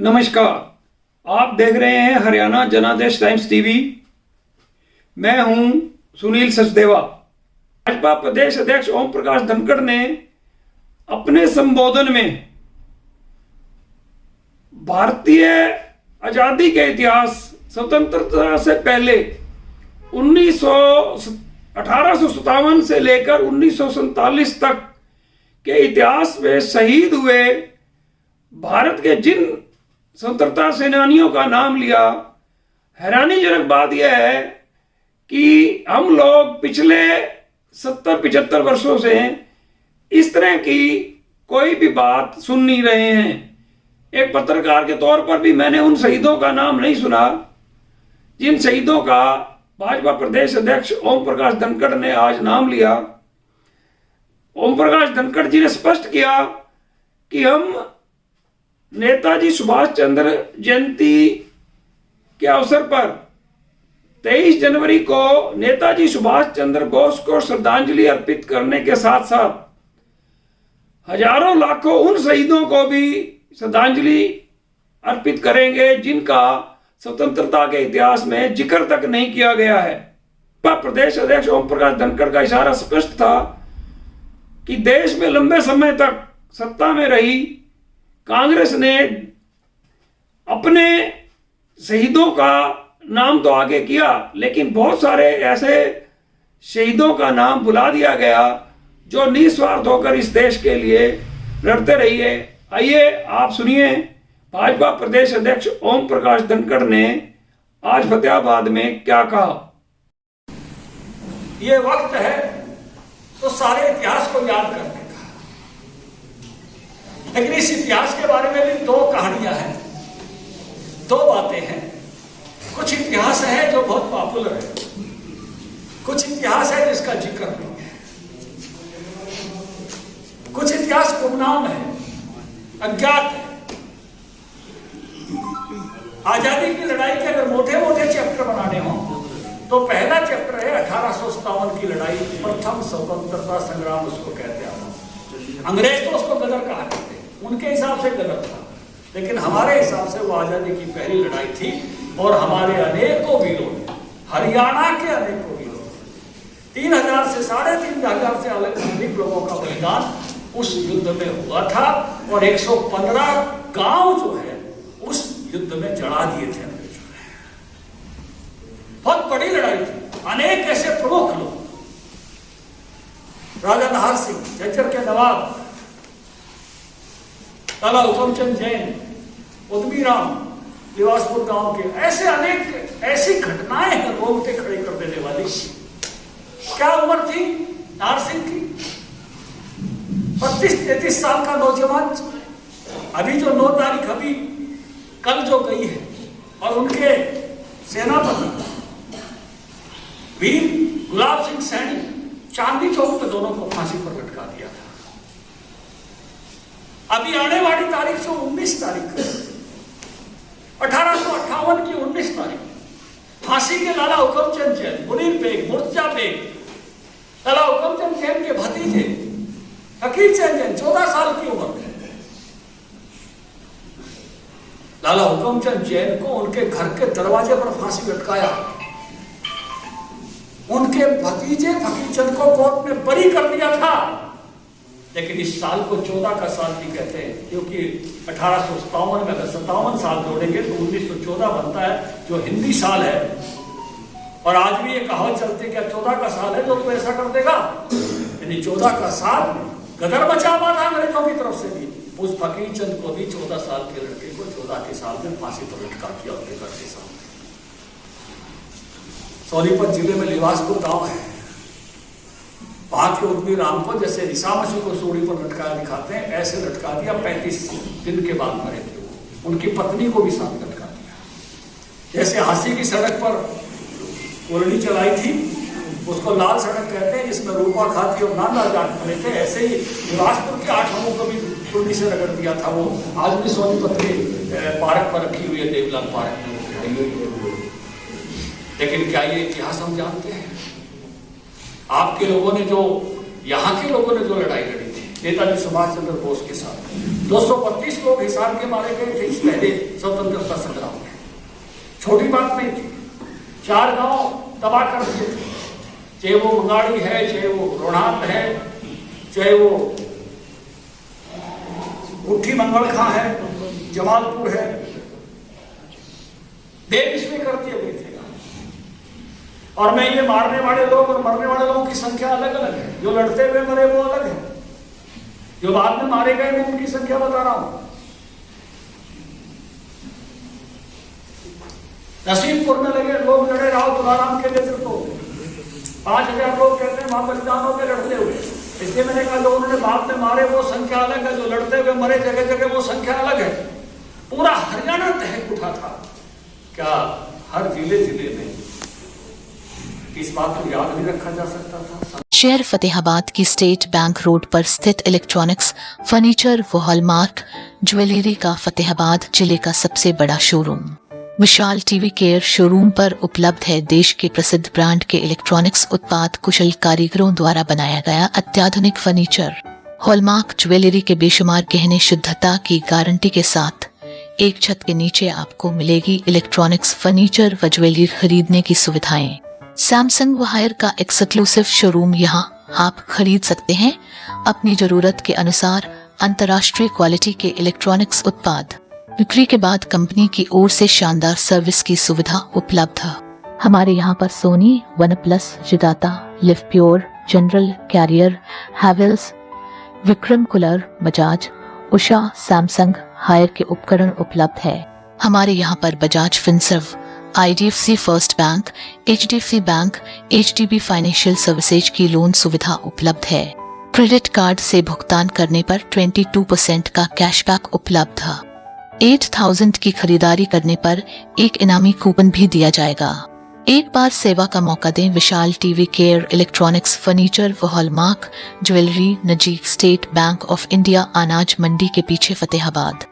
नमस्कार, आप देख रहे हैं हरियाणा जनादेश टाइम्स टीवी। मैं हूं सुनील सचदेवा। भाजपा प्रदेश अध्यक्ष ओम प्रकाश धनखड़ ने अपने संबोधन में भारतीय आजादी के इतिहास, स्वतंत्रता से पहले 1857 से लेकर 1947 तक के इतिहास में शहीद हुए भारत के जिन स्वतंत्रता सेनानियों का नाम लिया। हैरानीजनक बात यह है कि हम लोग पिछले 70-75 वर्षों से इस तरह की कोई भी बात सुन नहीं रहे हैं। एक पत्रकार के तौर पर भी मैंने उन शहीदों का नाम नहीं सुना जिन शहीदों का भाजपा प्रदेश अध्यक्ष ओम प्रकाश धनखड़ ने आज नाम लिया। ओम प्रकाश धनखड़ जी ने स्पष्ट किया कि हम नेताजी सुभाष चंद्र जयंती के अवसर पर 23 जनवरी को नेताजी सुभाष चंद्र बोस को श्रद्धांजलि अर्पित करने के साथ साथ हजारों लाखों उन शहीदों को भी श्रद्धांजलि अर्पित करेंगे जिनका स्वतंत्रता के इतिहास में जिक्र तक नहीं किया गया है। प्रदेश अध्यक्ष ओम प्रकाश धनखड़ का इशारा स्पष्ट था कि देश में लंबे समय तक सत्ता में रही कांग्रेस ने अपने शहीदों का नाम तो आगे किया, लेकिन बहुत सारे ऐसे शहीदों का नाम भुला दिया गया जो निस्वार्थ होकर इस देश के लिए लड़ते रहिए। आइए आप सुनिए भाजपा प्रदेश अध्यक्ष ओम प्रकाश धनखड़ ने आज फतेहाबाद में क्या कहा। ये वक्त है तो सारे इतिहास को याद करने का, लेकिन इस इतिहास के बारे में भी दो कहानियां हैं, दो बातें हैं। कुछ इतिहास है जो बहुत पॉपुलर है, कुछ इतिहास है जिसका जिक्र नहीं है, कुछ इतिहास गुमनाम है, अज्ञात है। आजादी की लड़ाई के अगर मोटे मोटे चैप्टर बनाने हो तो पहला चैप्टर है 1857 की लड़ाई, प्रथम स्वतंत्रता संग्राम उसको कहते हैं। अंग्रेज तो उसको गदर कहा करते, उनके हिसाब से गलत था, लेकिन हमारे हिसाब से वो आजादी की पहली लड़ाई थी और हमारे अनेकों वीरों ने, हरियाणा के अनेकों वीरों ने 3000 से 3500 से अधिक लोगों का बलिदान उस युद्ध में हुआ था और 115 गांव जो है उस युद्ध में जला दिए थे अंग्रेजों ने। बहुत बड़ी लड़ाई थी। अनेक ऐसे प्रमुख लोग, राजा नाहर सिंह झज्जर के नवाब, लाला हुकुमचंद जैन, उदमी राम लिवासपुर गांव के, ऐसे अनेक ऐसी घटनाएं हैं रोंगटे खड़े कर देने वाली। क्या उम्र थी नाहर सिंह की? 32-33 साल का नौजवान। अभी जो 9 तारीख अभी कल जो गई है, और उनके सेनापति वीर गुलाब सिंह सैनी चांदनी चौक पे दोनों को फांसी पर लटका दिया था। अभी आने वाली तारीख जो 19 तारीख है, 1858 की 19 तारीख फांसी के लाला हुकुमचंद जैन, मुनीर बेग, मुर्जा बेग, लाला हुकुमचंद जैन के भतीजे फकीर चंद जैन 14 साल की उम्र में लाला हुकुमचंद जैन को उनके घर के दरवाजे पर फांसी लटकाया। उनके भतीजे फकीर चंद को कोर्ट ने बरी कर दिया था, लेकिन इस साल को 14 का साल भी कहते हैं, क्योंकि 1857 में अगर 57 साल जोड़ेंगे तो 1914 बनता है, जो हिंदी साल है। और आज भी ये कहावत चलती है, क्या 14 का साल है जो तो ऐसा कर देगा। यानी 14 का साल गदर मचा हुआ था अंग्रेजों की तरफ से भी। उस फकीर चंद को भी 14 साल के लड़के को 14 के साल में फांसी पर लटका दिया उनके घर के सामने। सोनीपत जिले में लिवासपुर गांव है, वहां के उदमी राम को जैसे ईसा मसीह को सूली पर लटकाया दिखाते हैं, ऐसे लटका दिया। 35 दिन के बाद मरे थे वो। उनकी पत्नी को भी साथ लटका दिया। जैसे हांसी की सड़क पर कोलनी चलाई थी, उसको लाल सड़क कहते हैं, जिसमें रूपा खाती और नाना जाट बने थे, ऐसे ही लिवासपुर के 8 हमों को भी कुर्नी से रगड़ दिया था। वो आज भी सोनीपत के पार्क पर रखी हुई है, देवलाल पार्क में वो खड़ी हुई है। लेकिन क्या ये इतिहास हम जानते हैं? आपके लोगों ने जो, यहाँ के लोगों ने जो लड़ाई लड़ी थी, नेताजी सुभाष चंद्र बोस के साथ 232 लोग हिसार के मारे गए थे इस पहले स्वतंत्रता संग्राम में। छोटी बात नहीं थी। 4 गांव तबाह कर दिए थे, चाहे वो मंगाड़ी है, चाहे वो रोहनाथ है, चाहे वो उठी मंगलखा है, जमालपुर है, बेमिसाल कर दिए गए थे। और मैं ये मारने वाले लोग और मरने वाले लोगों की संख्या अलग अलग है। जो लड़ते हुए मरे वो अलग है, जो बाद में मारे गए मैं उनकी संख्या बता रहा हूं। नसीबपुर में लगे लोग लड़े राव तुलाराम के नेतृत्व में, 5000 लोग कहते हैं वहां बलिदान हो गए लड़ते हुए। इसलिए मैंने कहा जो उन्होंने बाद में मारे वो संख्या अलग है, जो लड़ते हुए मरे जगह जगह वो संख्या अलग है। पूरा हरियाणा तहक उठा था। क्या हर जिले जिले में इस बात को याद नहीं रखा जा सकता था? शहर फतेहाबाद की स्टेट बैंक रोड पर स्थित इलेक्ट्रॉनिक्स, फर्नीचर व हॉलमार्क ज्वेलरी का फतेहाबाद जिले का सबसे बड़ा शोरूम विशाल टीवी केयर शोरूम पर उपलब्ध है। देश के प्रसिद्ध ब्रांड के इलेक्ट्रॉनिक्स उत्पाद कुशल कारीगरों द्वारा बनाया गया अत्याधुनिक फर्नीचर, हॉलमार्क ज्वेलरी के बेशुमार गहने शुद्धता की गारंटी के साथ एक छत के नीचे आपको मिलेगी इलेक्ट्रॉनिक्स, फर्नीचर व ज्वेलरी खरीदने की सुविधाएं। सैमसंग व हायर का एक्सक्लूसिव शोरूम यहां आप खरीद सकते हैं अपनी जरूरत के अनुसार अंतर्राष्ट्रीय क्वालिटी के इलेक्ट्रॉनिक्स उत्पाद। बिक्री के बाद कंपनी की ओर से शानदार सर्विस की सुविधा उपलब्ध है। हमारे यहाँ पर सोनी, वन प्लस, जिदाता, Livpure, General, Carrier, Havells, Vikram cooler, Bajaj, Usha, Samsung, Haier के उपकरण उपलब्ध है। हमारे यहाँ पर Bajaj Finserv, IDFC first bank, HDFC bank, HDB financial services की लोन सुविधा उपलब्ध है। क्रेडिट कार्ड से भुगतान करने पर 22% का कैशबैक उपलब्ध है। 8000 की खरीदारी करने पर एक इनामी कूपन भी दिया जाएगा। एक बार सेवा का मौका दें। विशाल टीवी केयर इलेक्ट्रॉनिक्स, फर्नीचर व हॉलमार्क ज्वेलरी, नजीक स्टेट बैंक ऑफ इंडिया, अनाज मंडी के पीछे, फतेहाबाद।